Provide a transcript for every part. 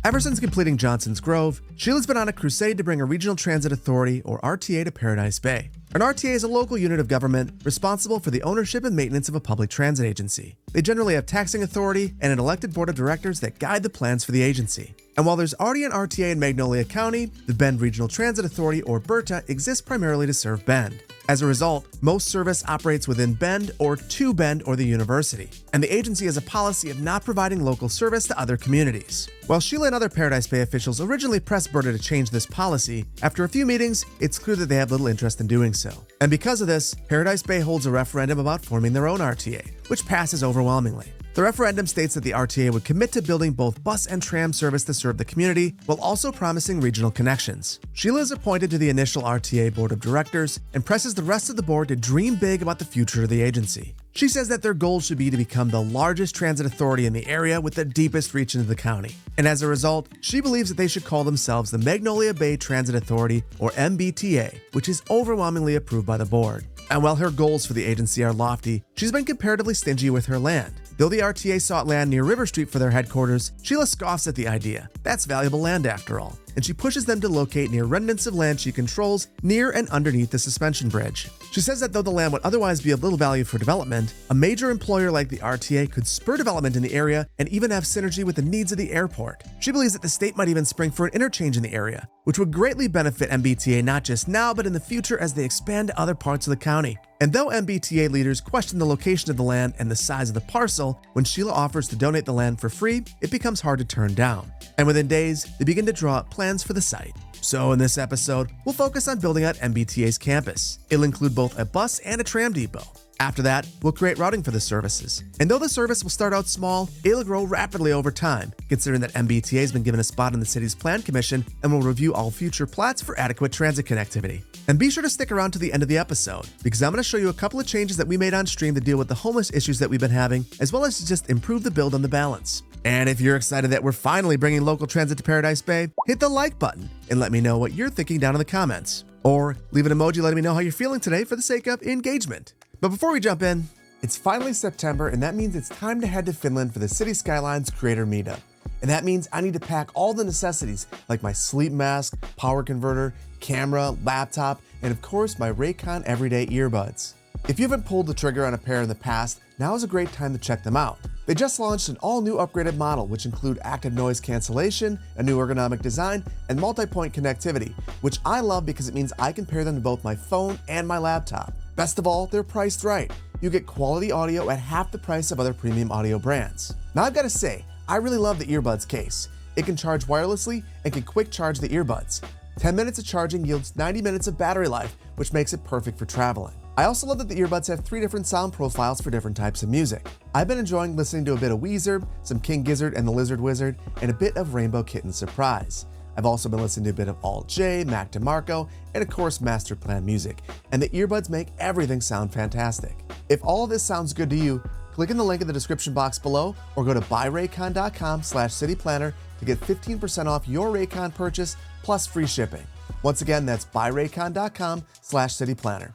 Ever since completing Johnson's Grove, Sheila's been on a crusade to bring a regional transit authority, or RTA, to Paradise Bay. An RTA is a local unit of government responsible for the ownership and maintenance of a public transit agency. They generally have taxing authority and an elected board of directors that guide the plans for the agency. And while there's already an RTA in Magnolia County, the Bend Regional Transit Authority, or BeRTA, exists primarily to serve Bend. As a result, most service operates within Bend or to Bend or the university, and the agency has a policy of not providing local service to other communities. While Sheila and other Paradise Bay officials originally pressed BeRTA to change this policy, after a few meetings, it's clear that they have little interest in doing so. And because of this, Paradise Bay holds a referendum about forming their own RTA, which passes overwhelmingly. The referendum states that the RTA would commit to building both bus and tram service to serve the community, while also promising regional connections. Sheila is appointed to the initial RTA board of directors and presses the rest of the board to dream big about the future of the agency. She says that their goal should be to become the largest transit authority in the area with the deepest reach into the county. And as a result, she believes that they should call themselves the Magnolia Bay Transit Authority, or MBTA, which is overwhelmingly approved by the board. And while her goals for the agency are lofty, she's been comparatively stingy with her land. Though the RTA sought land near River Street for their headquarters, Sheila scoffs at the idea. That's valuable land after all. And she pushes them to locate near remnants of land she controls near and underneath the suspension bridge. She says that though the land would otherwise be of little value for development, a major employer like the RTA could spur development in the area and even have synergy with the needs of the airport. She believes that the state might even spring for an interchange in the area, which would greatly benefit MBTA not just now but in the future as they expand to other parts of the county. And though MBTA leaders question the location of the land and the size of the parcel, when Sheila offers to donate the land for free, it becomes hard to turn down. And within days, they begin to draw up plans for the site. So in this episode, we'll focus on building out MBTA's campus. It'll include both a bus and a tram depot. After that, we'll create routing for the services. And though the service will start out small, it'll grow rapidly over time, considering that MBTA has been given a spot on the city's Plan Commission and will review all future plats for adequate transit connectivity. And be sure to stick around to the end of the episode, because I'm going to show you a couple of changes that we made on stream to deal with the homeless issues that we've been having, as well as to just improve the build on the balance. And if you're excited that we're finally bringing local transit to Paradise Bay, hit the like button and let me know what you're thinking down in the comments. Or leave an emoji letting me know how you're feeling today for the sake of engagement. But before we jump in, it's finally September, and that means it's time to head to Finland for the City Skylines Creator Meetup. And that means I need to pack all the necessities like my sleep mask, power converter, camera, laptop, and of course my Raycon everyday earbuds. If you haven't pulled the trigger on a pair in the past, now is a great time to check them out. They just launched an all-new upgraded model, which include active noise cancellation, a new ergonomic design, and multi-point connectivity, which I love because it means I can pair them to both my phone and my laptop. Best of all, they're priced right. You get quality audio at half the price of other premium audio brands. Now I've got to say, I really love the earbuds case. It can charge wirelessly and can quick charge the earbuds. 10 minutes of charging yields 90 minutes of battery life, which makes it perfect for traveling. I also love that the earbuds have 3 different sound profiles for different types of music. I've been enjoying listening to a bit of Weezer, some King Gizzard and the Lizard Wizard, and a bit of Rainbow Kitten Surprise. I've also been listening to a bit of Alt J, Mac DeMarco, and of course Master Plan music, and the earbuds make everything sound fantastic. If all of this sounds good to you, click in the link in the description box below or go to buyraycon.com/cityplanner to get 15% off your Raycon purchase plus free shipping. Once again, that's buyraycon.com/cityplanner.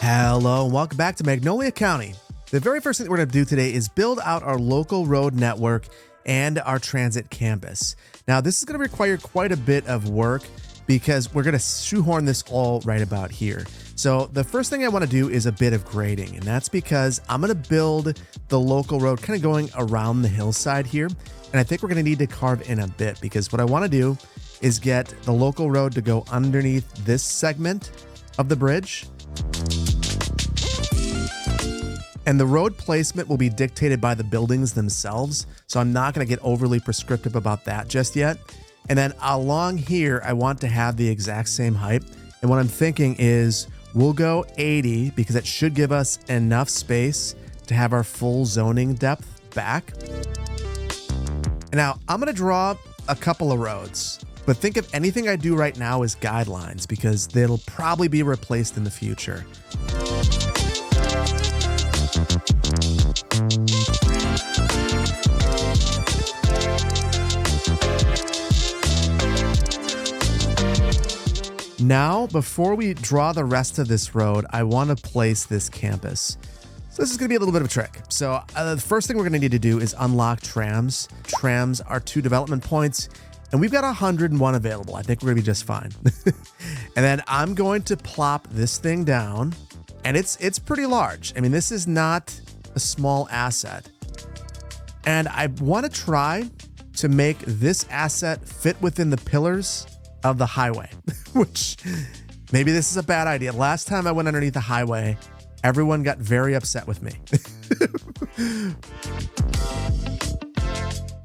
Hello, and welcome back to Magnolia County. The very first thing that we're going to do today is build out our local road network and our transit campus. Now, this is going to require quite a bit of work because we're going to shoehorn this all right about here. So the first thing I want to do is a bit of grading, and that's because I'm going to build the local road kind of going around the hillside here. And I think we're going to need to carve in a bit because what I want to do is get the local road to go underneath this segment of the bridge. And the road placement will be dictated by the buildings themselves, so I'm not going to get overly prescriptive about that just yet. And then along here, I want to have the exact same height. And what I'm thinking is we'll go 80 because it should give us enough space to have our full zoning depth back. And now I'm going to draw a couple of roads, but think of anything I do right now as guidelines because they'll probably be replaced in the future. Now, before we draw the rest of this road, I want to place this campus. So this is gonna be a little bit of a trick. So the first thing we're gonna need to do is unlock trams. Trams are 2 development points, and we've got 101 available. I think we're gonna be just fine. And then I'm going to plop this thing down, and it's pretty large. I mean, this is not a small asset. And I wanna try to make this asset fit within the pillars of the highway, which maybe this is a bad idea. Last time I went underneath the highway, everyone got very upset with me. And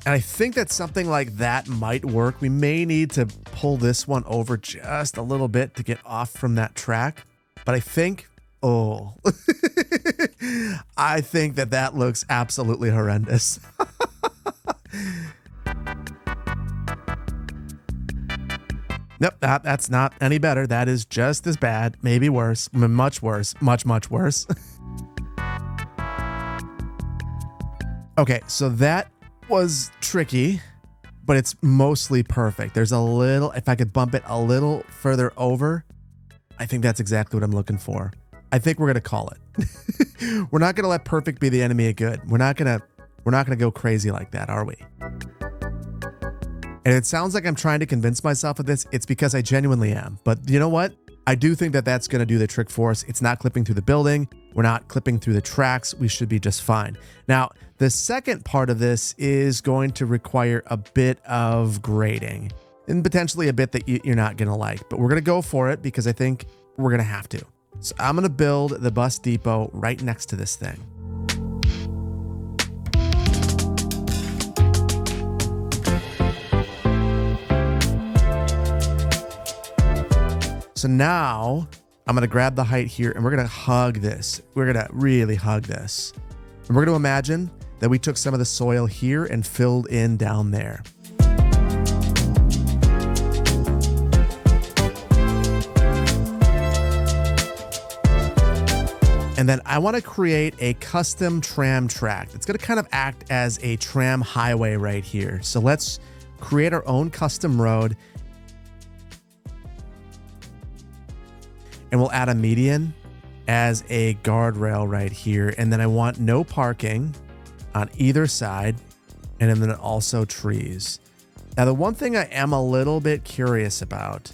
I think that something like that might work. We may need to pull this one over just a little bit to get off from that track. But I think, I think that looks absolutely horrendous. Nope, that's not any better. That is just as bad, maybe worse, much worse, much worse. Okay, so that was tricky, but it's mostly perfect. There's a little, if I could bump it a little further over, I think that's exactly what I'm looking for. I think we're gonna call it. We're not gonna let perfect be the enemy of good. We're not gonna go crazy like that, are we? And it sounds like I'm trying to convince myself of this. It's because I genuinely am. But you know what? I do think that that's going to do the trick for us. It's not clipping through the building. We're not clipping through the tracks. We should be just fine. Now, the second part of this is going to require a bit of grading and potentially a bit that you're not going to like. But we're going to go for it because I think we're going to have to. So I'm going to build the bus depot right next to this thing. So now I'm gonna grab the height here and we're gonna hug this. We're gonna really hug this. And we're gonna imagine that we took some of the soil here and filled in down there. And then I wanna create a custom tram track. It's gonna kind of act as a tram highway right here. So let's create our own custom road. And we'll add a median as a guardrail right here. And then I want no parking on either side. And then also trees. Now, the one thing I am a little bit curious about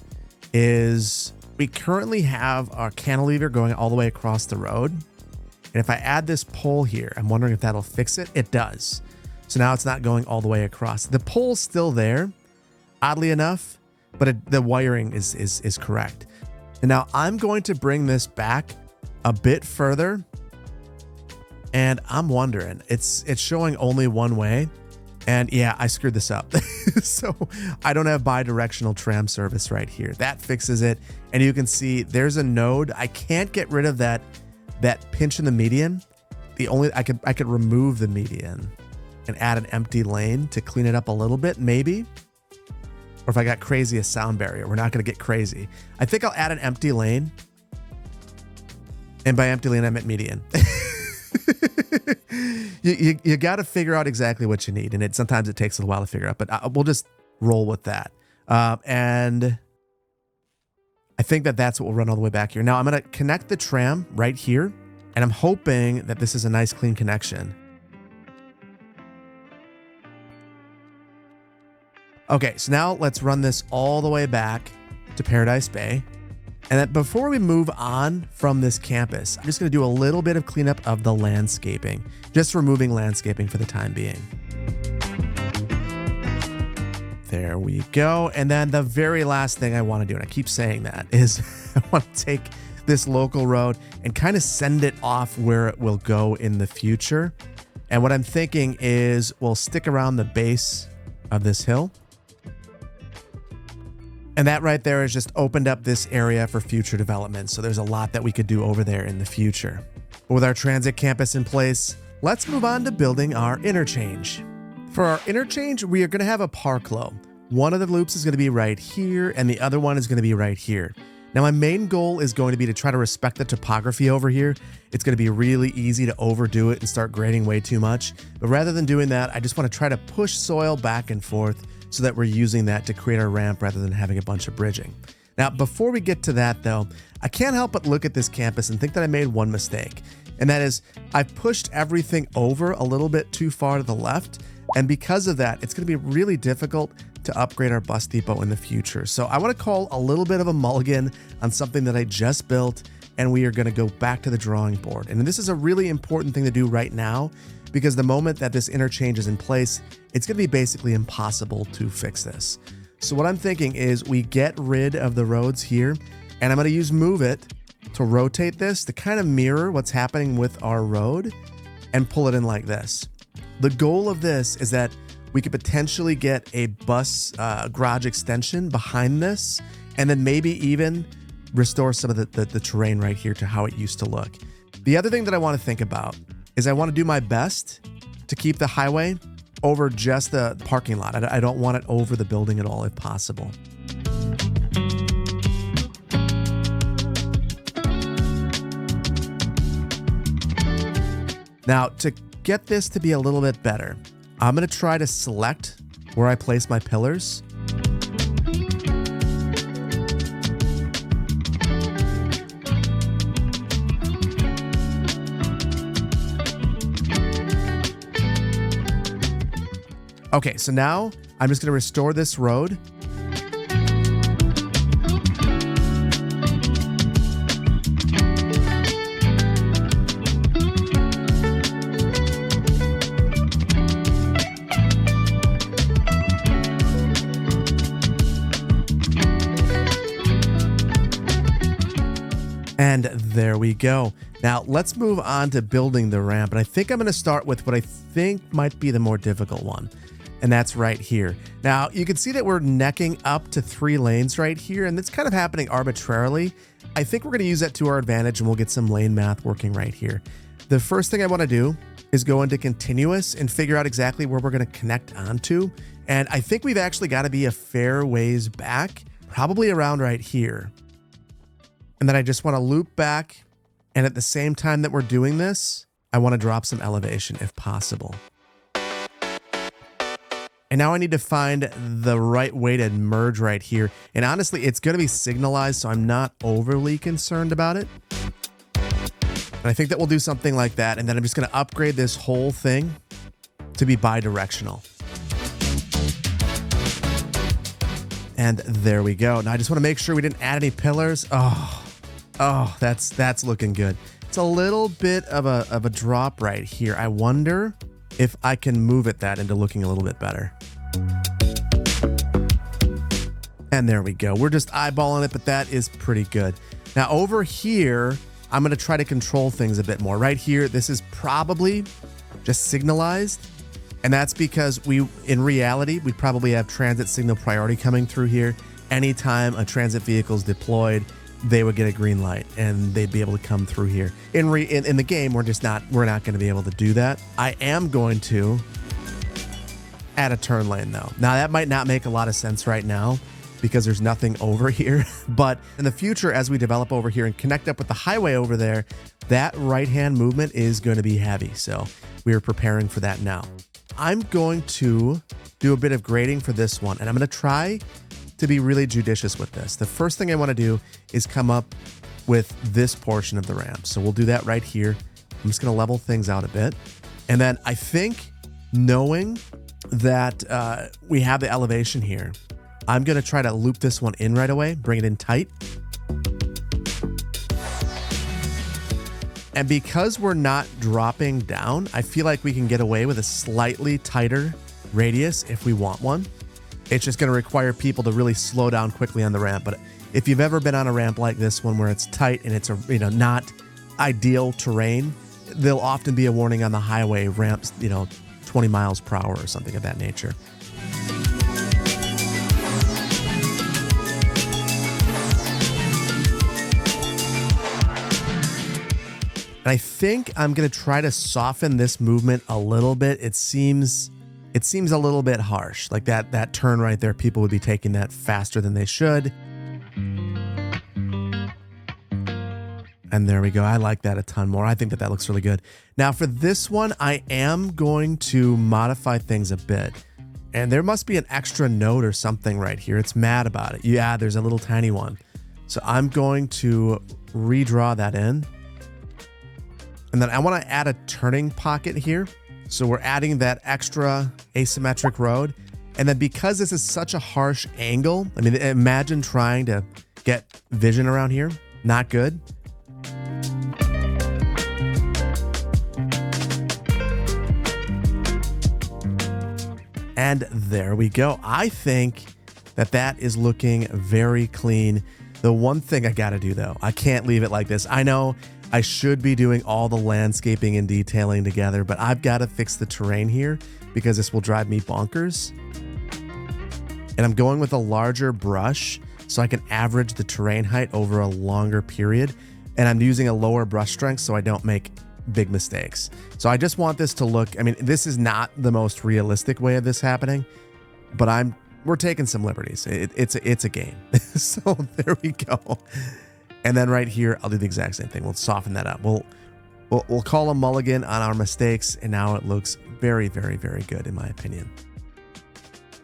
is we currently have our cantilever going all the way across the road. And if I add this pole here, I'm wondering if that'll fix it. It does. So now it's not going all the way across. The pole's still there, oddly enough, but the wiring is correct. And now I'm going to bring this back a bit further, and I'm wondering, it's showing only one way, and yeah, I screwed this up. So I don't have bi-directional tram service right here. That fixes it, and you can see there's a node. I can't get rid of that pinch in the median. I could remove the median and add an empty lane to clean it up a little bit, maybe. Or if I got crazy, a sound barrier. We're not going to get crazy. I think I'll add an empty lane. And by empty lane, I meant median. You got to figure out exactly what you need. And sometimes it takes a while to figure out. But we'll just roll with that. And I think that's what will run all the way back here. Now, I'm going to connect the tram right here. And I'm hoping that this is a nice, clean connection. Okay, so now let's run this all the way back to Paradise Bay. And then before we move on from this campus, I'm just gonna do a little bit of cleanup of the landscaping, just removing landscaping for the time being. There we go. And then the very last thing I wanna do, and I keep saying that, is I wanna take this local road and kind of send it off where it will go in the future. And what I'm thinking is we'll stick around the base of this hill. And that right there has just opened up this area for future development. So there's a lot that we could do over there in the future. But with our transit campus in place, let's move on to building our interchange. For our interchange, we are going to have a parkload. One of the loops is going to be right here, and the other one is going to be right here. Now, my main goal is going to be to try to respect the topography over here. It's going to be really easy to overdo it and start grading way too much. But rather than doing that, I just want to try to push soil back and forth so that we're using that to create our ramp rather than having a bunch of bridging. Now, before we get to that though, I can't help but look at this campus and think that I made one mistake. And that is, I've pushed everything over a little bit too far to the left. And because of that, it's going to be really difficult to upgrade our bus depot in the future. So I want to call a little bit of a mulligan on something that I just built, and we are going to go back to the drawing board. And this is a really important thing to do right now, because the moment that this interchange is in place, it's going to be basically impossible to fix this. So what I'm thinking is we get rid of the roads here, and I'm going to use Move It to rotate this to kind of mirror what's happening with our road and pull it in like this. The goal of this is that we could potentially get a bus garage extension behind this, and then maybe even restore some of the terrain right here to how it used to look. The other thing that I want to think about is I want to do my best to keep the highway over just the parking lot. I don't want it over the building at all if possible. Now, to get this to be a little bit better, I'm going to try to select where I place my pillars. Okay, so now I'm just going to restore this road. And there we go. Now let's move on to building the ramp. And I think I'm going to start with what I think might be the more difficult one. And that's right here. Now you can see that we're necking up to 3 lanes right here, and it's kind of happening arbitrarily. I think we're going to use that to our advantage, and we'll get some lane math working right here. The first thing I want to do is go into continuous and figure out exactly where we're going to connect onto. And I think we've actually got to be a fair ways back, probably around right here. And then I just want to loop back. And at the same time that we're doing this, I want to drop some elevation if possible. And now I need to find the right way to merge right here. And honestly, it's going to be signalized, so I'm not overly concerned about it. And I think that we'll do something like that. And then I'm just going to upgrade this whole thing to be bi-directional. And there we go. Now I just want to make sure we didn't add any pillars. Oh, that's looking good. It's a little bit of a drop right here. I wonder if I can move that into looking a little bit better. And there we go. We're just eyeballing it, but that is pretty good. Now over here, I'm going to try to control things a bit more. Right here, this is probably just signalized. And that's because in reality, we probably have transit signal priority coming through here. Anytime a transit vehicle is deployed, they would get a green light and they'd be able to come through here. In the game, we're not going to be able to do that. I am going to add a turn lane though. Now that might not make a lot of sense right now because there's nothing over here, but in the future, as we develop over here and connect up with the highway over there, that right-hand movement is going to be heavy. So we are preparing for that now. I'm going to do a bit of grading for this one, and I'm going to try to be really judicious with this. The first thing I want to do is come up with this portion of the ramp. So we'll do that right here. I'm just going to level things out a bit. And then I think, knowing that we have the elevation here, I'm going to try to loop this one in right away, bring it in tight. And because we're not dropping down, I feel like we can get away with a slightly tighter radius if we want one. It's just going to require people to really slow down quickly on the ramp. But if you've ever been on a ramp like this one where it's tight and it's not ideal terrain, there'll often be a warning on the highway, ramps 20 miles per hour or something of that nature. And I think I'm going to try to soften this movement a little bit. It seems a little bit harsh. Like that turn right there, people would be taking that faster than they should. And there we go. I like that a ton more. I think that looks really good. Now for this one, I am going to modify things a bit. And there must be an extra note or something right here. It's mad about it. Yeah, there's a little tiny one. So I'm going to redraw that in. And then I want to add a turning pocket here. So we're adding that extra asymmetric road. And then because this is such a harsh angle, I mean, imagine trying to get vision around here. Not good. And there we go. I think that is looking very clean. The one thing I got to do though, I can't leave it like this. I know I should be doing all the landscaping and detailing together, but I've got to fix the terrain here because this will drive me bonkers. And I'm going with a larger brush so I can average the terrain height over a longer period. And I'm using a lower brush strength so I don't make big mistakes. So I just want this to look, I mean, this is not the most realistic way of this happening, but we're taking some liberties. It's a game. So there we go. And then right here, I'll do the exact same thing. We'll soften that up. We'll call a mulligan on our mistakes. And now it looks very, very, very good in my opinion.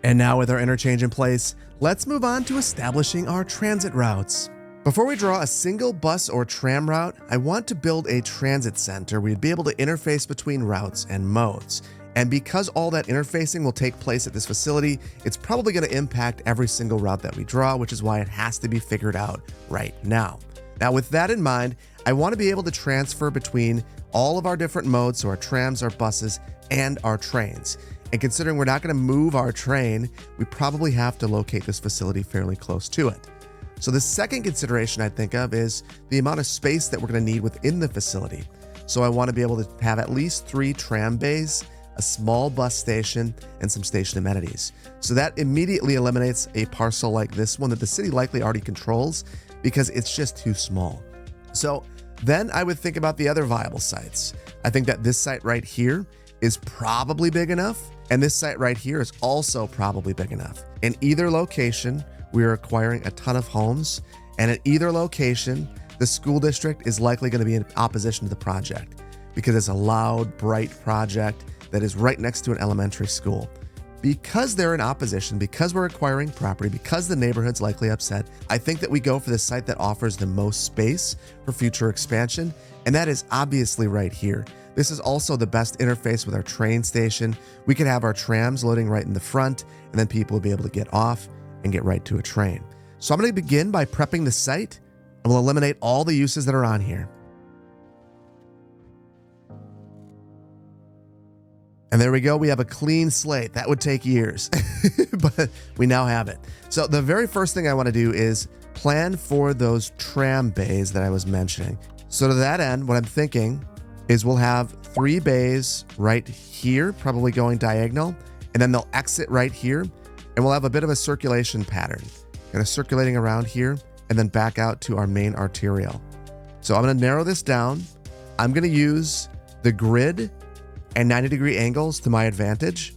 And now with our interchange in place, let's move on to establishing our transit routes. Before we draw a single bus or tram route, I want to build a transit center where you'd be able to interface between routes and modes. And because all that interfacing will take place at this facility, it's probably going to impact every single route that we draw, which is why it has to be figured out right now. Now, with that in mind, I want to be able to transfer between all of our different modes, so our trams, our buses, and our trains. And considering we're not going to move our train, we probably have to locate this facility fairly close to it. So the second consideration I think of is the amount of space that we're going to need within the facility. So I want to be able to have at least 3 tram bays, a small bus station, and some station amenities. So that immediately eliminates a parcel like this one that the city likely already controls because it's just too small. So then I would think about the other viable sites. I think that this site right here is probably big enough, and this site right here is also probably big enough. In either location, we are acquiring a ton of homes, and at either location, the school district is likely going to be in opposition to the project because it's a loud, bright project that is right next to an elementary school. Because they're in opposition, because we're acquiring property, because the neighborhood's likely upset, I think that we go for the site that offers the most space for future expansion, and that is obviously right here. This is also the best interface with our train station. We could have our trams loading right in the front, and then people will be able to get off and get right to a train. So I'm going to begin by prepping the site, and we'll eliminate all the uses that are on here. And there we go. We have a clean slate. That would take years, but we now have it. So the very first thing I want to do is plan for those tram bays that I was mentioning. So to that end, what I'm thinking is we'll have 3 bays right here, probably going diagonal, and then they'll exit right here, and we'll have a bit of a circulation pattern, kind of circulating around here, and then back out to our main arterial. So I'm going to narrow this down. I'm going to use the grid and 90-degree angles to my advantage.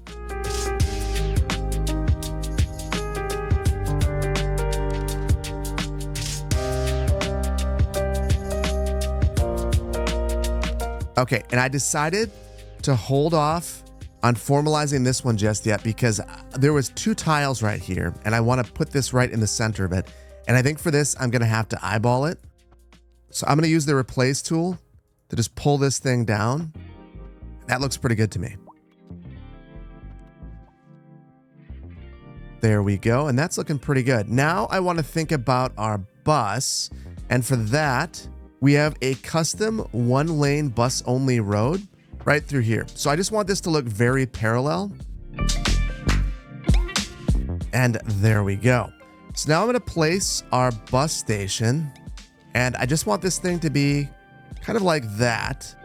Okay, and I decided to hold off on formalizing this one just yet because there was 2 tiles right here, and I want to put this right in the center of it. And I think for this, I'm going to have to eyeball it. So I'm going to use the replace tool to just pull this thing down. That looks pretty good to me. There we go, and that's looking pretty good. Now I want to think about our bus, and for that, we have a custom 1-lane bus-only road right through here. So I just want this to look very parallel. And there we go. So now I'm going to place our bus station, and I just want this thing to be kind of like that.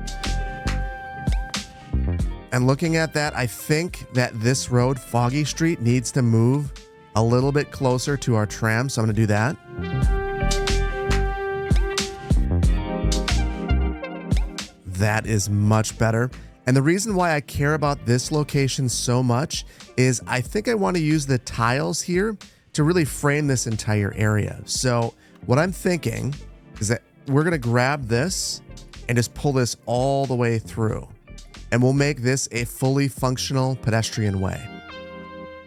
And looking at that, I think that this road, Foggy Street, needs to move a little bit closer to our tram. So I'm going to do that. That is much better. And the reason why I care about this location so much is I think I want to use the tiles here to really frame this entire area. So what I'm thinking is that we're going to grab this and just pull this all the way through. And we'll make this a fully functional pedestrian way.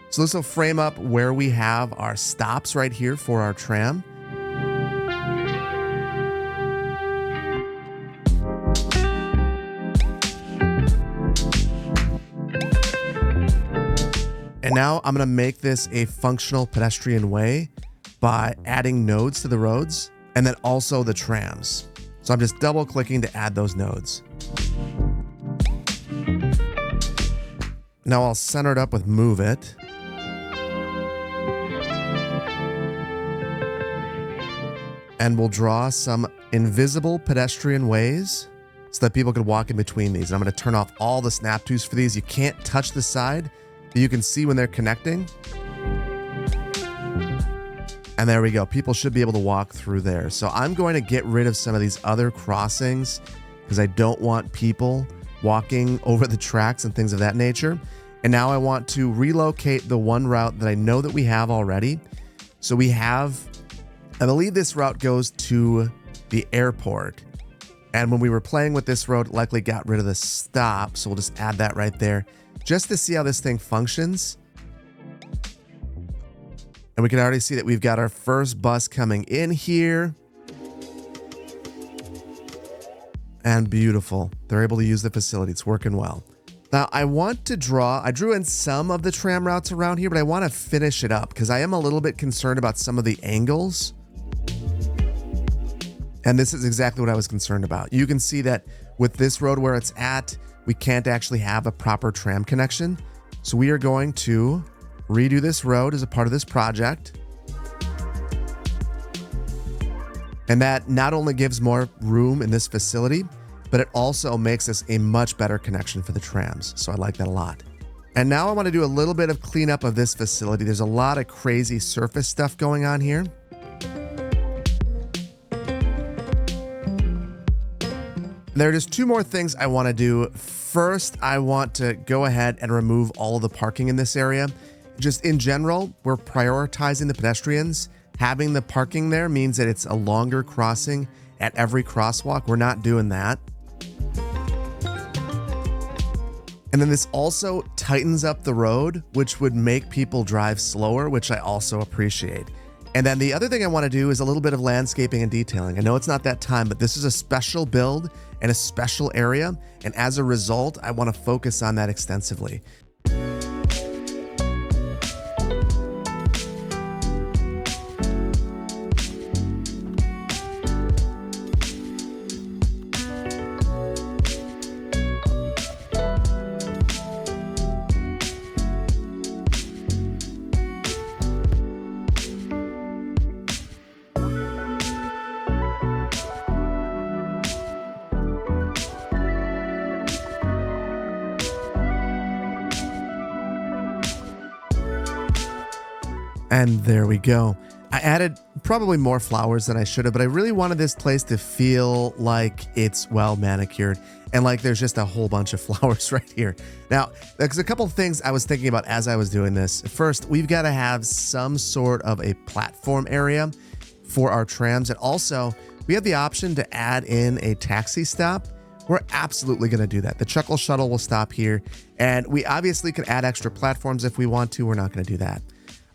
So this will frame up where we have our stops right here for our tram. and now I'm going to make this a functional pedestrian way by adding nodes to the roads and then also the trams. So I'm just double clicking to add those nodes. Now I'll center it up with move it. And we'll draw some invisible pedestrian ways so that people can walk in between these. And I'm going to turn off all the snap twos for these. You can't touch the side, but you can see when they're connecting. And there we go. People should be able to walk through there. So I'm going to get rid of some of these other crossings because I don't want people walking over the tracks and things of that nature. And now I want to relocate the one route that I know that we have already. So we have, I believe this route goes to the airport. And when we were playing with this road, it likely got rid of the stop. So we'll just add that right there just to see how this thing functions. And we can already see that we've got our first bus coming in here. And beautiful. They're able to use the facility. It's working well. Now I want to I drew in some of the tram routes around here, but I want to finish it up because I am a little bit concerned about some of the angles. And this is exactly what I was concerned about. You can see that with this road where it's at, we can't actually have a proper tram connection. So we are going to redo this road as a part of this project. And that not only gives more room in this facility, but it also makes this a much better connection for the trams. So I like that a lot. And now I want to do a little bit of cleanup of this facility. There's a lot of crazy surface stuff going on here. There are just two more things I want to do. First, I want to go ahead and remove all of the parking in this area. Just in general, we're prioritizing the pedestrians. Having the parking there means that it's a longer crossing at every crosswalk. We're not doing that. And then this also tightens up the road, which would make people drive slower, which I also appreciate. And then the other thing I want to do is a little bit of landscaping and detailing. I know it's not that time, but this is a special build and a special area. And as a result, I want to focus on that extensively. And there we go. I added probably more flowers than I should have, but I really wanted this place to feel like it's well manicured and like there's just a whole bunch of flowers right here. Now, there's a couple of things I was thinking about as I was doing this. First, we've got to have some sort of a platform area for our trams. And also, we have the option to add in a taxi stop. We're absolutely going to do that. The Chuckle Shuttle will stop here, and we obviously can add extra platforms if we want to. We're not going to do that.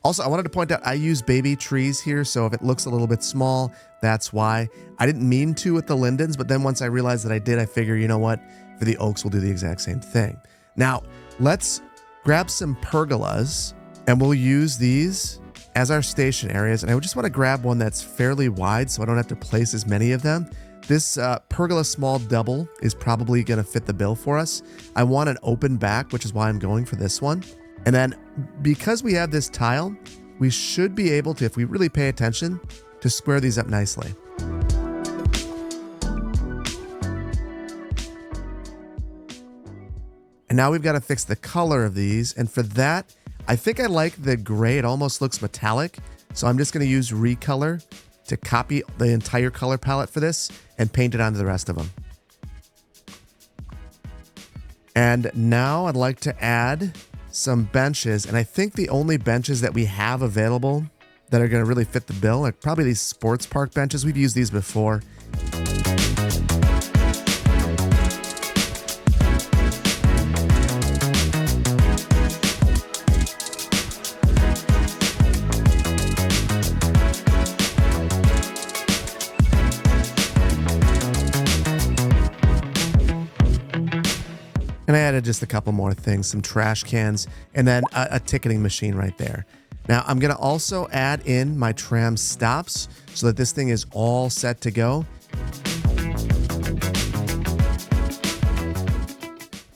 Also, I wanted to point out I use baby trees here, so if it looks a little bit small, that's why. I didn't mean to with the lindens, but then once I realized that I did, I figure, you know what? For the oaks, we'll do the exact same thing. Now, let's grab some pergolas, and we'll use these as our station areas. And I just want to grab one that's fairly wide so I don't have to place as many of them. This pergola small double is probably going to fit the bill for us. I want an open back, which is why I'm going for this one. And then because we have this tile, we should be able to, if we really pay attention, to square these up nicely. And now we've got to fix the color of these. And for that, I think I like the gray. It almost looks metallic. So I'm just going to use Recolor to copy the entire color palette for this and paint it onto the rest of them. And now I'd like to add some benches, and I think the only benches that we have available that are going to really fit the bill are probably these sports park benches. We've used these before. And I added just a couple more things, some trash cans, and then a ticketing machine right there. Now I'm gonna also add in my tram stops so that this thing is all set to go.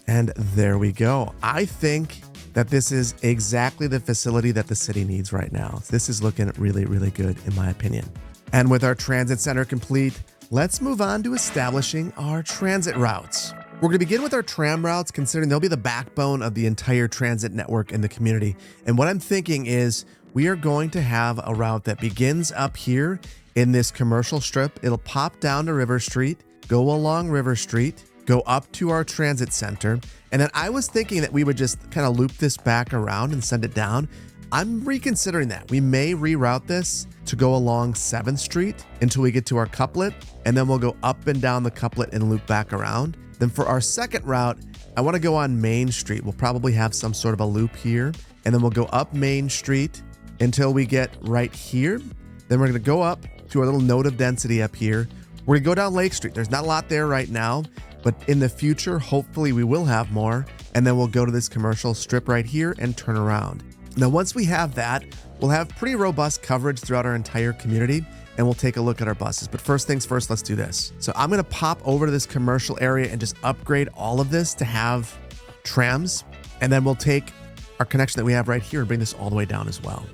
And there we go. I think that this is exactly the facility that the city needs right now. This is looking really, really good in my opinion. And with our transit center complete, let's move on to establishing our transit routes. We're going to begin with our tram routes, considering they'll be the backbone of the entire transit network in the community. And what I'm thinking is we are going to have a route that begins up here in this commercial strip. It'll pop down to River Street, go along River Street, go up to our transit center. And then I was thinking that we would just kind of loop this back around and send it down. I'm reconsidering that. We may reroute this to go along 7th Street until we get to our couplet, and then we'll go up and down the couplet and loop back around. Then for our second route, I want to go on Main Street. We'll probably have some sort of a loop here, and then we'll go up Main Street until we get right here. Then we're going to go up to our little node of density up here. We're going to go down Lake Street. There's not a lot there right now, but in the future, hopefully we will have more. And then we'll go to this commercial strip right here and turn around. Now, once we have that, we'll have pretty robust coverage throughout our entire community, and we'll take a look at our buses. But first things first, let's do this. So I'm going to pop over to this commercial area and just upgrade all of this to have trams. And then we'll take our connection that we have right here and bring this all the way down as well.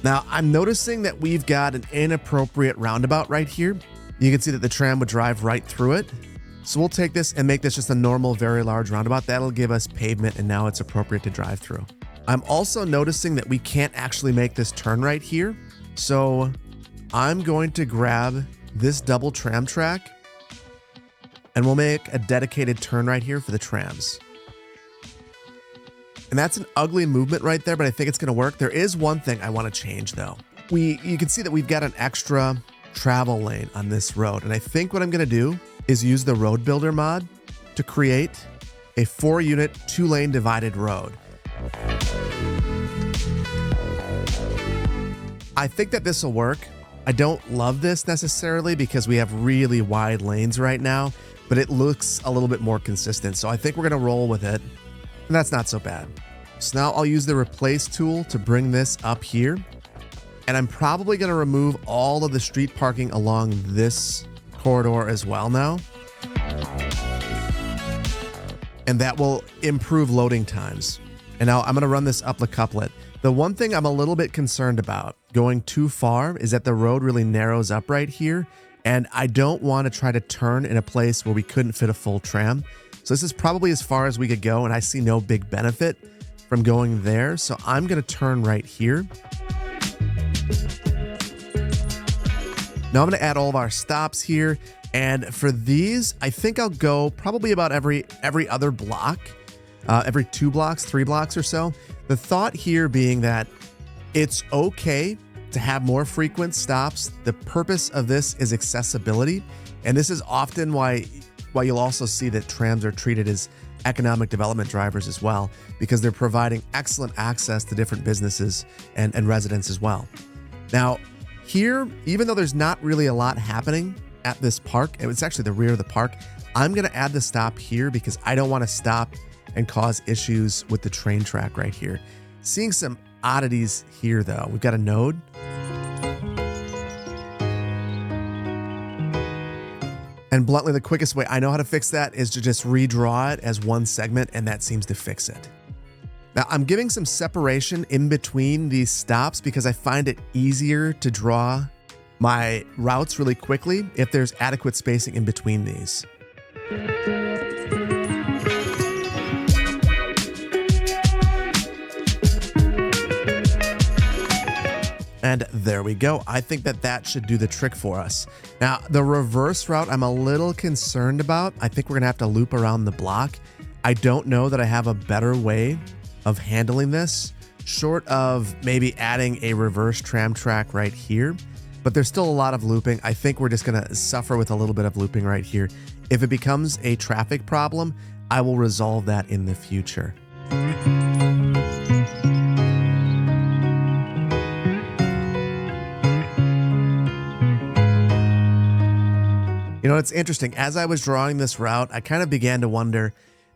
Now, I'm noticing that we've got an inappropriate roundabout right here. You can see that the tram would drive right through it. So we'll take this and make this just a normal, very large roundabout. That'll give us pavement, and now it's appropriate to drive through. I'm also noticing that we can't actually make this turn right here. So I'm going to grab this double tram track, and we'll make a dedicated turn right here for the trams. And that's an ugly movement right there, but I think it's going to work. There is one thing I want to change though. You can see that we've got an extra travel lane on this road. And I think what I'm going to do is use the road builder mod to create a 4-unit, 2-lane divided road. I think that this will work. I don't love this necessarily because we have really wide lanes right now, but it looks a little bit more consistent. So I think we're going to roll with it. And that's not so bad. So now I'll use the replace tool to bring this up here. And I'm probably going to remove all of the street parking along this corridor as well now. And that will improve loading times. And now I'm going to run this up the couplet. The one thing I'm a little bit concerned about going too far is that the road really narrows up right here. And I don't want to try to turn in a place where we couldn't fit a full tram. So this is probably as far as we could go, and I see no big benefit from going there. So I'm going to turn right here. Now I'm going to add all of our stops here. And for these, I think I'll go probably about every other block, every 2 blocks, 3 blocks or so. The thought here being that it's okay to have more frequent stops. The purpose of this is accessibility. And this is often why you'll also see that trams are treated as economic development drivers as well, because they're providing excellent access to different businesses and residents as well. Now, here, even though there's not really a lot happening at this park, it's actually the rear of the park, I'm going to add the stop here because I don't want to stop and cause issues with the train track right here. Seeing some oddities here, though. We've got a node. And bluntly, the quickest way I know how to fix that is to just redraw it as one segment, and that seems to fix it. Now, I'm giving some separation in between these stops because I find it easier to draw my routes really quickly if there's adequate spacing in between these. And there we go. I think that should do the trick for us. Now, the reverse route I'm a little concerned about. I think we're going to have to loop around the block. I don't know that I have a better way of handling this, short of maybe adding a reverse tram track right here. But there's still a lot of looping. I think we're just going to suffer with a little bit of looping right here. If it becomes a traffic problem, I will resolve that in the future. You know, it's interesting. As I was drawing this route, I kind of began to wonder,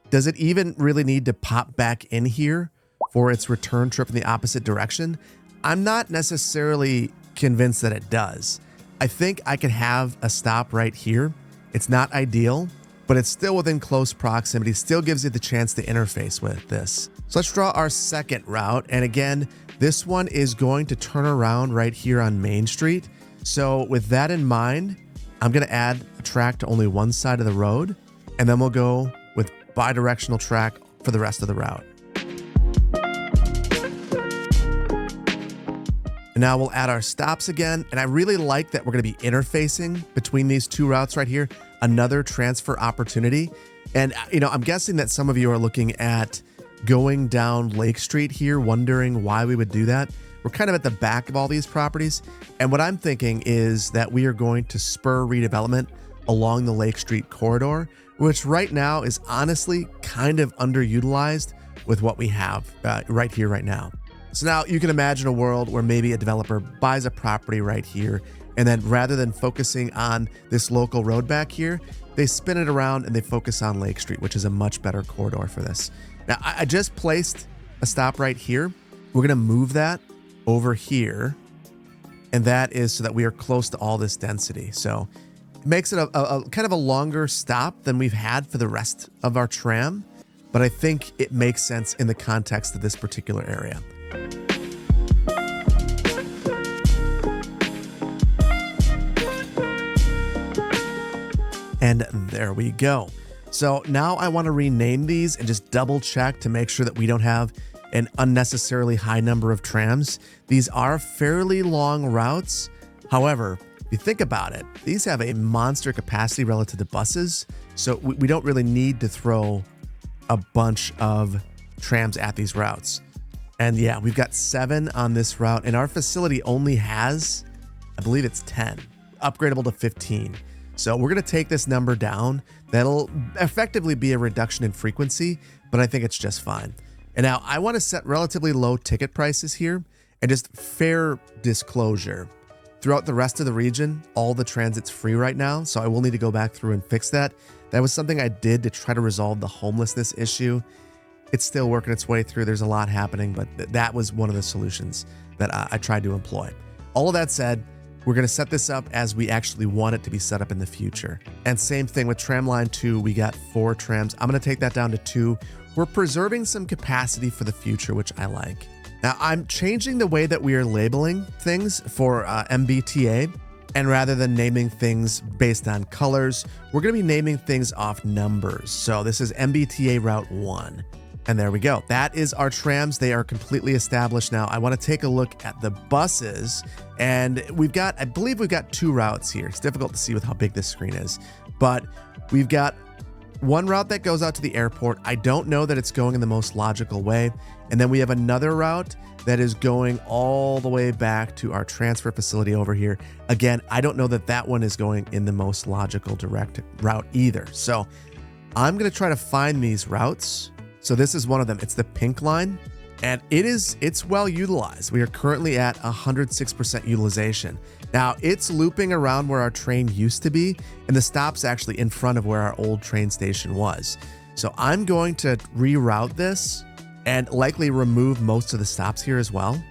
does it even really need to pop back in here for its return trip in the opposite direction? I'm not necessarily convinced that it does. I think I could have a stop right here. It's not ideal, but it's still within close proximity, still gives you the chance to interface with this. So let's draw our second route. And again, this one is going to turn around right here on Main Street. So with that in mind, I'm going to add a track to only one side of the road, and then we'll go with bi-directional track for the rest of the route. And now we'll add our stops again. And I really like that we're going to be interfacing between these two routes right here. Another transfer opportunity. And, you know, I'm guessing that some of you are looking at going down Lake Street here, wondering why we would do that. We're kind of at the back of all these properties. And what I'm thinking is that we are going to spur redevelopment along the Lake Street corridor, which right now is honestly kind of underutilized with what we have right here, right now. So now you can imagine a world where maybe a developer buys a property right here, and then rather than focusing on this local road back here, they spin it around and they focus on Lake Street, which is a much better corridor for this. Now, I just placed a stop right here. We're going to move that over here, and that is so that we are close to all this density. So it makes it a kind of a longer stop than we've had for the rest of our tram, but I think it makes sense in the context of this particular area. And there we go. So now I want to rename these and just double check to make sure that we don't have an unnecessarily high number of trams. These are fairly long routes. However, if you think about it, these have a monster capacity relative to buses. So we don't really need to throw a bunch of trams at these routes. And yeah, we've got 7 on this route, and our facility only has, I believe it's 10, upgradable to 15. So we're going to take this number down. That'll effectively be a reduction in frequency, but I think it's just fine. And now I want to set relatively low ticket prices here, and just fair disclosure. Throughout the rest of the region, all the transit's free right now, so I will need to go back through and fix that. That was something I did to try to resolve the homelessness issue. It's still working its way through. There's a lot happening, but that was one of the solutions that I tried to employ. All of that said, we're going to set this up as we actually want it to be set up in the future. And same thing with tram line 2, we got 4 trams. I'm going to take that down to 2. We're preserving some capacity for the future, which I like. Now, I'm changing the way that we are labeling things for MBTA. And rather than naming things based on colors, we're going to be naming things off numbers. So this is MBTA Route 1. And there we go. That is our trams. They are completely established now. I want to take a look at the buses, and I believe we've got 2 routes here. It's difficult to see with how big this screen is, but we've got one route that goes out to the airport. I don't know that it's going in the most logical way. And then we have another route that is going all the way back to our transfer facility over here. Again, I don't know that that one is going in the most logical direct route either. So I'm going to try to find these routes. So this is one of them. It's the pink line, and it's well utilized. We are currently at 106% utilization. Now it's looping around where our train used to be, and the stop's actually in front of where our old train station was. So I'm going to reroute this and likely remove most of the stops here as well.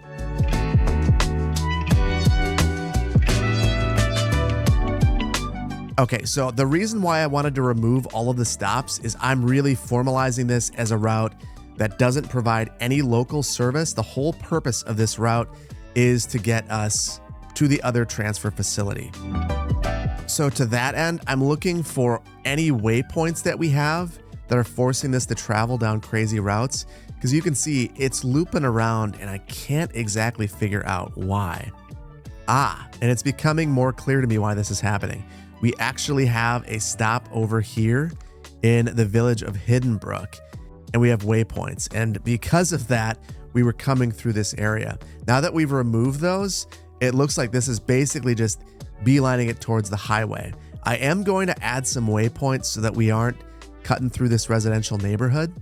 Okay, so the reason why I wanted to remove all of the stops is I'm really formalizing this as a route that doesn't provide any local service. The whole purpose of this route is to get us to the other transfer facility. So to that end, I'm looking for any waypoints that we have that are forcing this to travel down crazy routes, because you can see it's looping around and I can't exactly figure out why. And it's becoming more clear to me why this is happening. We actually have a stop over here in the village of Hiddenbrook, and we have waypoints. And because of that, we were coming through this area. Now that we've removed those, it looks like this is basically just beelining it towards the highway. I am going to add some waypoints so that we aren't cutting through this residential neighborhood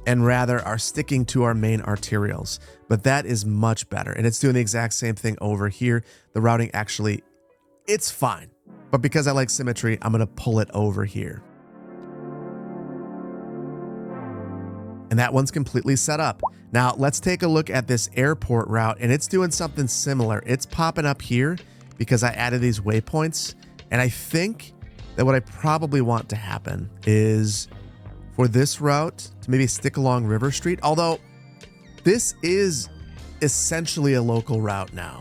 and rather are sticking to our main arterials. But that is much better. And it's doing the exact same thing over here. The routing actually, it's fine, But because I like symmetry, I'm going to pull it over here. And that one's completely set up. Now let's take a look at this airport route, and it's doing something similar. It's popping up here because I added these waypoints. And I think that what I probably want to happen is for this route to maybe stick along River Street, although this is essentially a local route now.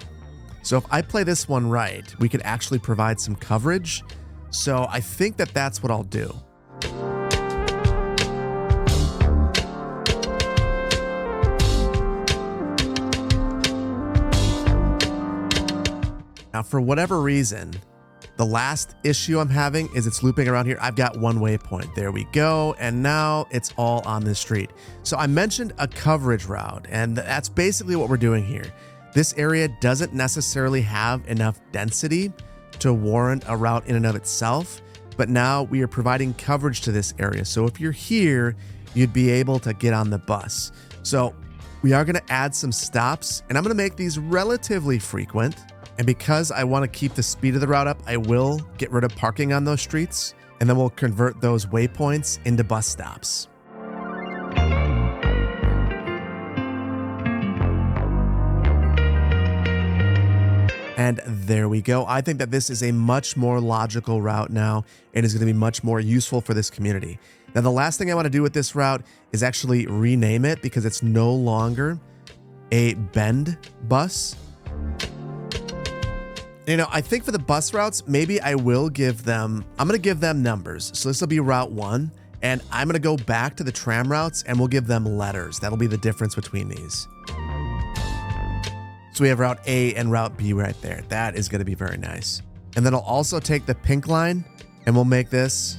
So if I play this one right, we could actually provide some coverage. So I think that that's what I'll do. Now, for whatever reason, the last issue I'm having is it's looping around here. I've got one waypoint. There we go. And now it's all on this street. So I mentioned a coverage route, and that's basically what we're doing here. This area doesn't necessarily have enough density to warrant a route in and of itself, but now we are providing coverage to this area. So if you're here, you'd be able to get on the bus. So we are going to add some stops, and I'm going to make these relatively frequent. And because I want to keep the speed of the route up, I will get rid of parking on those streets, and then we'll convert those waypoints into bus stops. And there we go. I think that this is a much more logical route now and is going to be much more useful for this community. Now, the last thing I want to do with this route is actually rename it because it's no longer a Bend bus. You know, I think for the bus routes, maybe I will give them, I'm going to give them numbers. So this will be Route 1, and I'm going to go back to the tram routes and we'll give them letters. That'll be the difference between these. So we have Route A and Route B right there. That is going to be very nice. And then I'll also take the pink line and we'll make this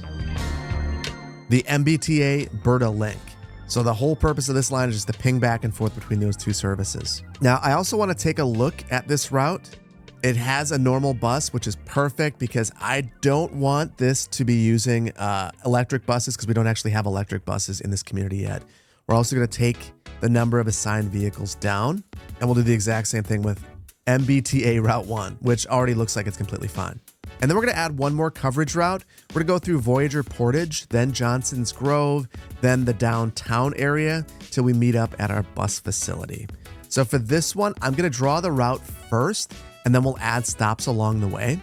the MBTA BeRTA link. So the whole purpose of this line is just to ping back and forth between those two services. Now, I also want to take a look at this route. It has a normal bus, which is perfect because I don't want this to be using electric buses because we don't actually have electric buses in this community yet. We're also going to take the number of assigned vehicles down, and we'll do the exact same thing with MBTA Route 1, which already looks like it's completely fine. And then we're going to add one more coverage route. We're going to go through Voyager Portage, then Johnson's Grove, then the downtown area till we meet up at our bus facility. So for this one, I'm going to draw the route first, and then we'll add stops along the way.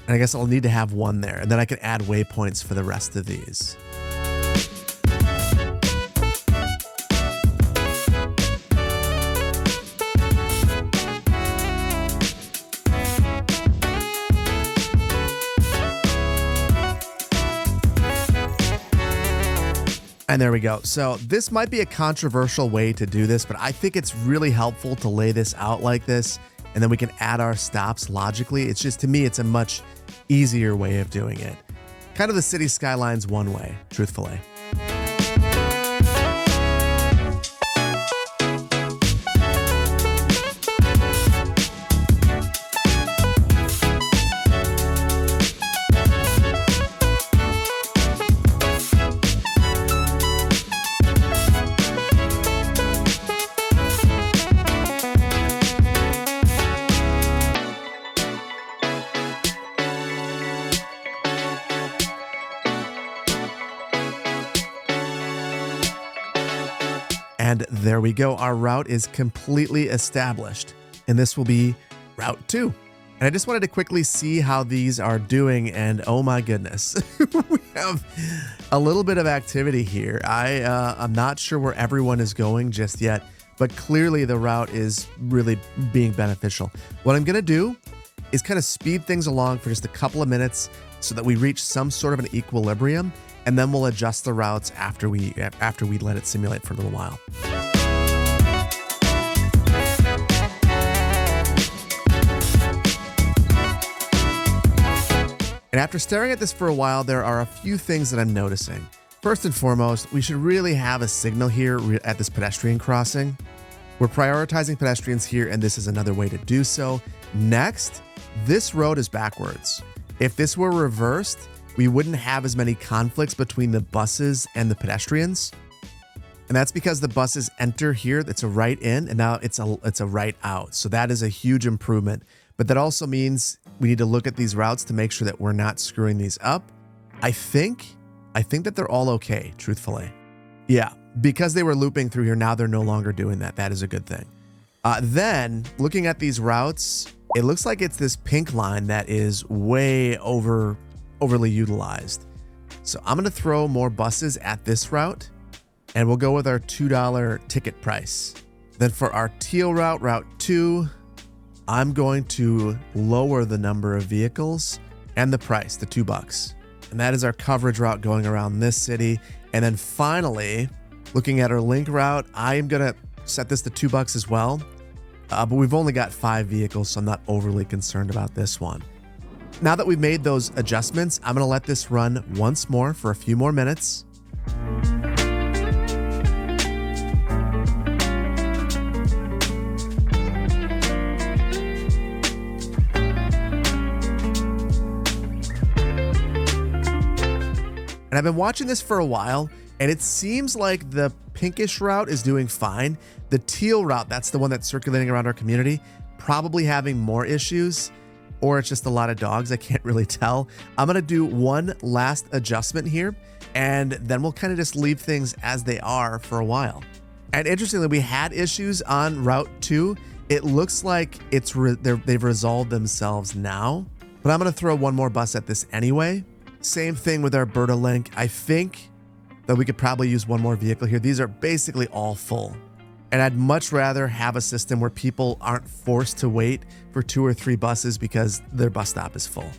And I guess I'll need to have one there, and then I can add waypoints for the rest of these. And there we go. So this might be a controversial way to do this, but I think it's really helpful to lay this out like this, and then we can add our stops logically. It's just, to me, it's a much easier way of doing it. Kind of the city skylines one way, truthfully. And there we go. Our route is completely established. And this will be Route 2. And I just wanted to quickly see how these are doing. And oh my goodness, we have a little bit of activity here. I'm not sure where everyone is going just yet, but clearly the route is really being beneficial. What I'm going to do is kind of speed things along for just a couple of minutes so that we reach some sort of an equilibrium. And then we'll adjust the routes after we let it simulate for a little while. And after staring at this for a while, there are a few things that I'm noticing. First and foremost, we should really have a signal here at this pedestrian crossing. We're prioritizing pedestrians here, and this is another way to do so. Next, this road is backwards. If this were reversed, we wouldn't have as many conflicts between the buses and the pedestrians. And that's because the buses enter here, it's a right in, and now it's a right out. So that is a huge improvement. But that also means we need to look at these routes to make sure that we're not screwing these up. I think that they're all okay, truthfully. Yeah, because they were looping through here, now they're no longer doing that. That is a good thing. Then, looking at these routes, it looks like it's this pink line that is way overly utilized. So I'm going to throw more buses at this route, and we'll go with our $2 ticket price. Then for our teal route, Route 2, I'm going to lower the number of vehicles and the price to $2. And that is our coverage route going around this city. And then finally, looking at our link route, I am going to set this to $2 as well. But we've only got 5 vehicles, so I'm not overly concerned about this one. Now that we've made those adjustments, I'm going to let this run once more for a few more minutes. And I've been watching this for a while, and it seems like the pinkish route is doing fine. The teal route, that's the one that's circulating around our community, probably having more issues, or it's just a lot of dogs. I can't really tell. I'm going to do one last adjustment here, and then we'll kind of just leave things as they are for a while. And interestingly, we had issues on Route 2. It looks like they've resolved themselves now, but I'm going to throw one more bus at this anyway. Same thing with our BeRTA link. I think that we could probably use one more vehicle here. These are basically all full. And I'd much rather have a system where people aren't forced to wait for 2 or 3 buses because their bus stop is full.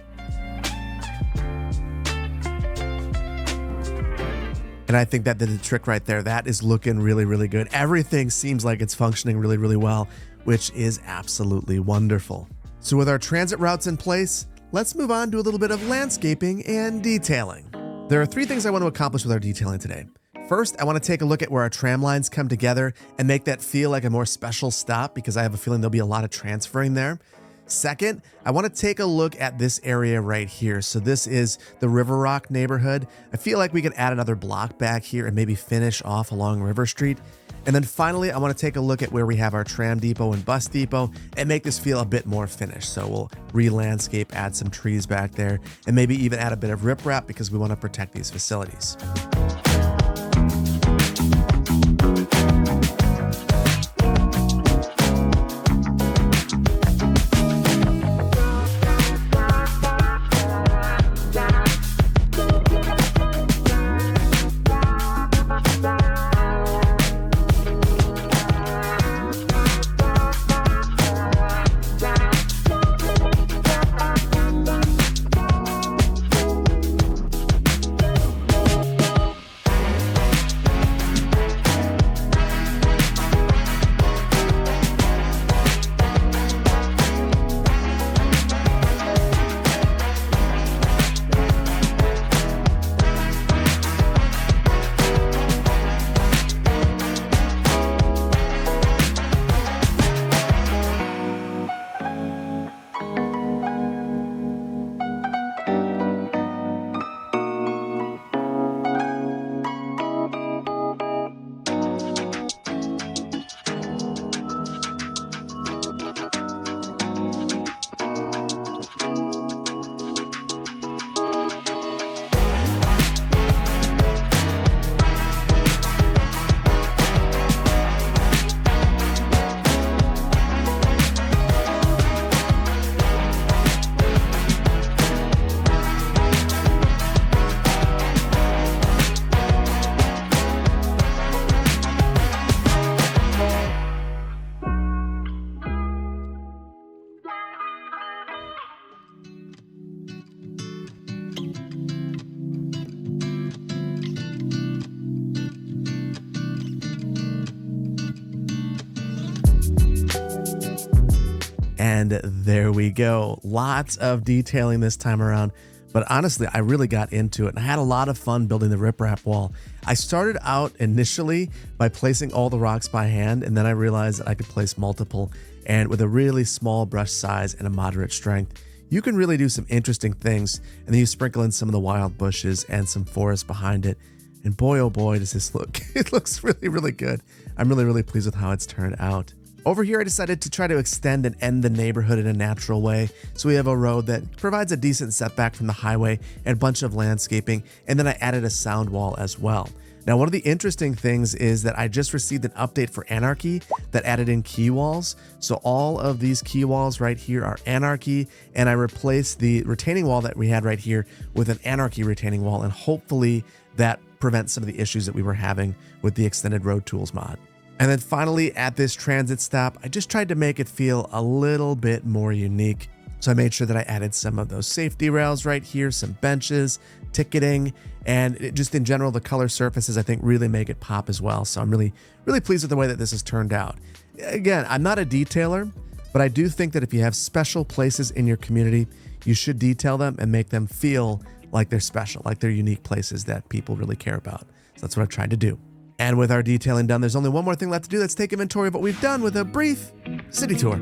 And I think that did the trick right there. That is looking really, really good. Everything seems like it's functioning really, really well, which is absolutely wonderful. So with our transit routes in place, let's move on to a little bit of landscaping and detailing. There are 3 things I want to accomplish with our detailing today. First, I want to take a look at where our tram lines come together and make that feel like a more special stop because I have a feeling there'll be a lot of transferring there. Second, I want to take a look at this area right here. So this is the River Rock neighborhood. I feel like we could add another block back here and maybe finish off along River Street. And then finally, I want to take a look at where we have our tram depot and bus depot and make this feel a bit more finished. So we'll re-landscape, add some trees back there, and maybe even add a bit of riprap because we want to protect these facilities. And there we go. Lots of detailing this time around. But honestly, I really got into it and I had a lot of fun building the riprap wall. I started out initially by placing all the rocks by hand, and then I realized that I could place multiple. And with a really small brush size and a moderate strength, you can really do some interesting things. And then you sprinkle in some of the wild bushes and some forest behind it. And boy, oh boy, does this look. It looks really, really good. I'm really, really pleased with how it's turned out. Over here, I decided to try to extend and end the neighborhood in a natural way. So we have a road that provides a decent setback from the highway and a bunch of landscaping, and then I added a sound wall as well. Now, one of the interesting things is that I just received an update for Anarchy that added in key walls. So all of these key walls right here are Anarchy, and I replaced the retaining wall that we had right here with an Anarchy retaining wall, and hopefully that prevents some of the issues that we were having with the extended road tools mod. And then finally, at this transit stop, I just tried to make it feel a little bit more unique. So I made sure that I added some of those safety rails right here, some benches, ticketing, and just in general, the color surfaces I think really make it pop as well. So I'm really pleased with the way that this has turned out. Again, I'm not a detailer, but I do think that if you have special places in your community, you should detail them and make them feel like they're special, like they're unique places that people really care about. So that's what I've tried to do. And with our detailing done, there's only one more thing left to do. Let's take inventory of what we've done with a brief city tour.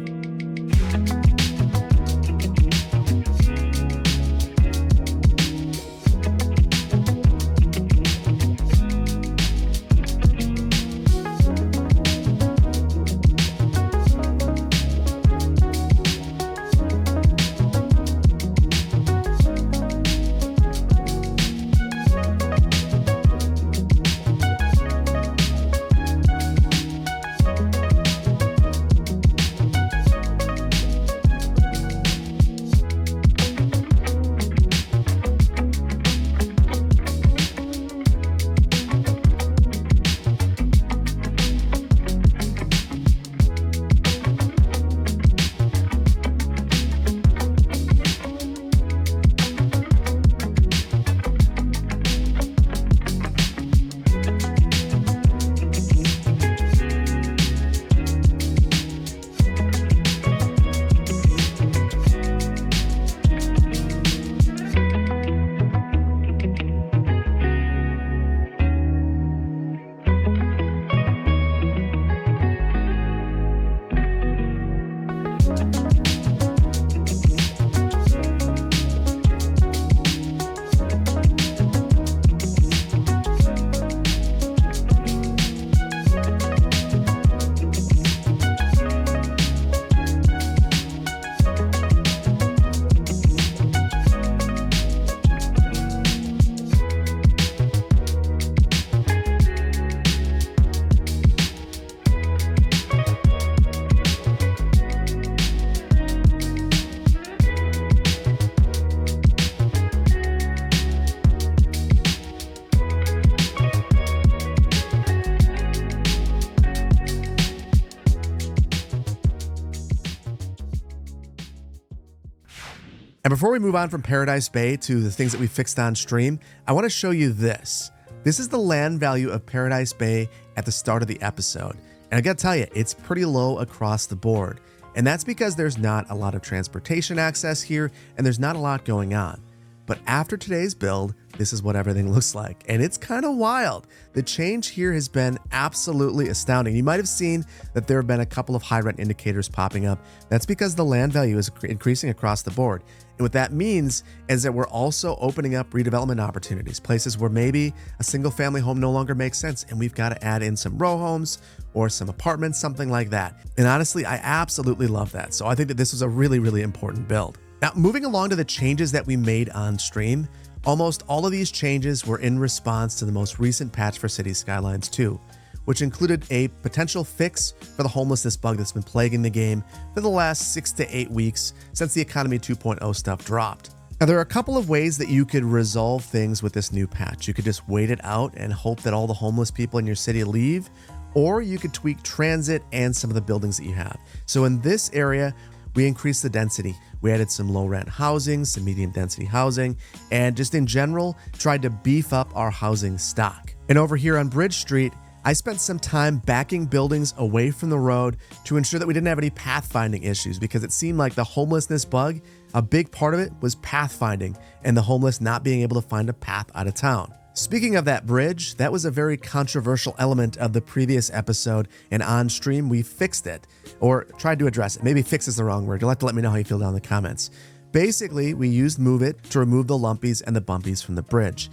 And before we move on from Paradise Bay to the things that we fixed on stream, I want to show you this. This is the land value of Paradise Bay at the start of the episode. And I gotta tell you, it's pretty low across the board. And that's because there's not a lot of transportation access here and there's not a lot going on. But after today's build, this is what everything looks like. And it's kind of wild. The change here has been absolutely astounding. You might have seen that there have been a couple of high rent indicators popping up. That's because the land value is increasing across the board. And what that means is that we're also opening up redevelopment opportunities, places where maybe a single family home no longer makes sense and we've got to add in some row homes or some apartments, something like that. And honestly, I absolutely love that. So I think that this was a really, really important build. Now, moving along to the changes that we made on stream, almost all of these changes were in response to the most recent patch for City Skylines 2, which included a potential fix for the homelessness bug that's been plaguing the game for the last 6 to 8 weeks since the Economy 2.0 stuff dropped. Now, there are a couple of ways that you could resolve things with this new patch. You could just wait it out and hope that all the homeless people in your city leave, or you could tweak transit and some of the buildings that you have. So in this area, we increased the density. We added some low rent housing, some medium density housing, and just in general, tried to beef up our housing stock. And over here on Bridge Street, I spent some time backing buildings away from the road to ensure that we didn't have any pathfinding issues, because it seemed like the homelessness bug, a big part of it was pathfinding and the homeless not being able to find a path out of town. Speaking of that bridge, that was a very controversial element of the previous episode, and on stream we fixed it, or tried to address it. Maybe fix is the wrong word. You'll have to let me know how you feel down in the comments. Basically, we used Move It to remove the lumpies and the bumpies from the bridge.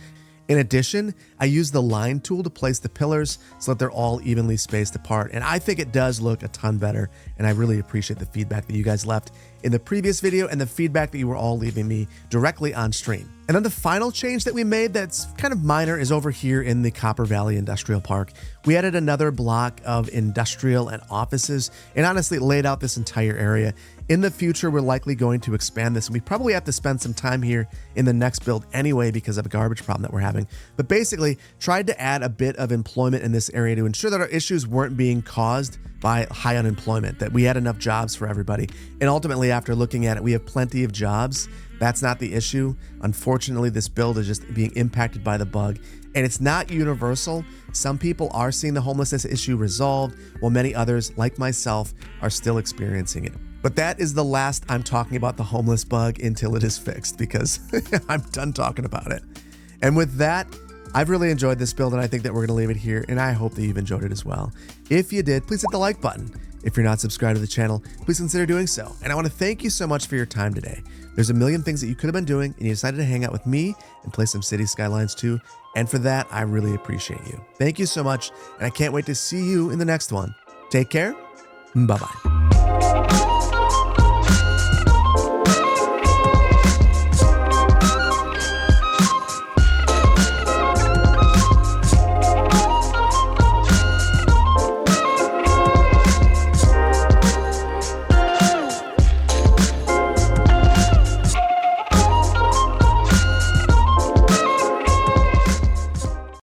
In addition, I used the line tool to place the pillars so that they're all evenly spaced apart, and I think it does look a ton better, and I really appreciate the feedback that you guys left in the previous video and the feedback that you were all leaving me directly on stream. And then the final change that we made that's kind of minor is over here in the Copper Valley Industrial Park. We added another block of industrial and offices and honestly laid out this entire area. In the future, we're likely going to expand this, and we probably have to spend some time here in the next build anyway because of a garbage problem that we're having. But basically, tried to add a bit of employment in this area to ensure that our issues weren't being caused by high unemployment, that we had enough jobs for everybody. And ultimately, after looking at it, we have plenty of jobs. That's not the issue. Unfortunately, this build is just being impacted by the bug, and it's not universal. Some people are seeing the homelessness issue resolved, while many others, like myself, are still experiencing it. But that is the last I'm talking about the homeless bug until it is fixed, because I'm done talking about it. And with that, I've really enjoyed this build, and I think that we're going to leave it here, and I hope that you've enjoyed it as well. If you did, please hit the like button. If you're not subscribed to the channel, please consider doing so. And I want to thank you so much for your time today. There's a million things that you could have been doing, and you decided to hang out with me and play some City Skylines 2. And for that, I really appreciate you. Thank you so much, and I can't wait to see you in the next one. Take care. Bye-bye.